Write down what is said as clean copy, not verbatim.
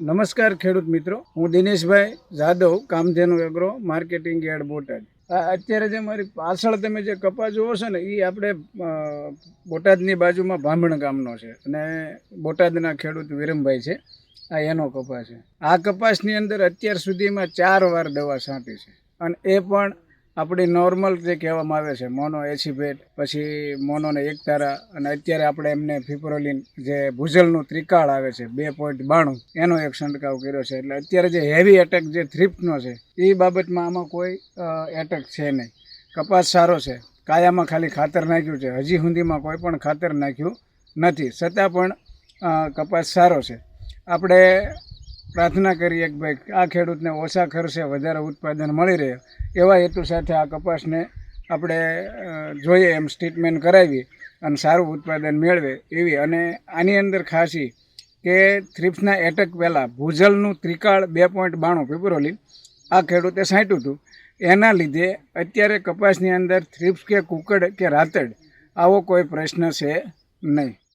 નમસ્કાર ખેડૂત મિત્રો, હું Dineshbhai Jadav, Kamdhenu agro marketing yard Botad. અત્યારે જે મારી પાછળ તમે જે કપા જુઓ છો ને, એ આપણે બોટાદની બાજુમાં ભાંભણ ગામનો છે અને બોટાદના ખેડૂત વિરમભાઈ છે. આ એનો કપાસ છે. આ કપાસની અંદર અત્યાર સુધીમાં 4 વાર દવા છાંટી છે અને એ પણ આપણી નોર્મલ જે કહેવામાં આવે છે મોનો 80 પછી મોનોને 1 તારા, અને અત્યારે આપણે એમને ફિપ્રોલિન જે ભૂજલનું ત્રિકાળ આવે છે 2.92 એનો એક છંટકાવ કર્યો છે. એટલે અત્યારે જે હેવી એટેક જે થ્રિપ્ટનો છે એ બાબતમાં આમાં કોઈ એટેક છે નહીં. કપાસ સારો છે. કાયામાં ખાલી ખાતર નાખ્યું છે, હજી સુધીમાં કોઈ પણ ખાતર નાખ્યું નથી, છતાં પણ કપાસ સારો છે. આપણે પ્રાર્થના કરીએ કે ભાઈ આ ખેડૂતને ઓછા ખર્ચે વધારે ઉત્પાદન મળી રહે એવા હેતુ સાથે આ કપાસને આપણે જોઈએ એમ ટ્રીટમેન્ટ કરાવી અને સારું ઉત્પાદન મેળવે એવી. અને આની અંદર ખાસી કે થ્રિપ્સના એટેક પહેલાં ભૂજલનું ત્રિકાળ 2.92 ફિપ્રોલિન આ ખેડૂતે છાંટ્યું હતું. એના લીધે અત્યારે કપાસની અંદર થ્રિપ્સ કે કુકડ કે રાતડ આવો કોઈ પ્રશ્ન છે નહીં.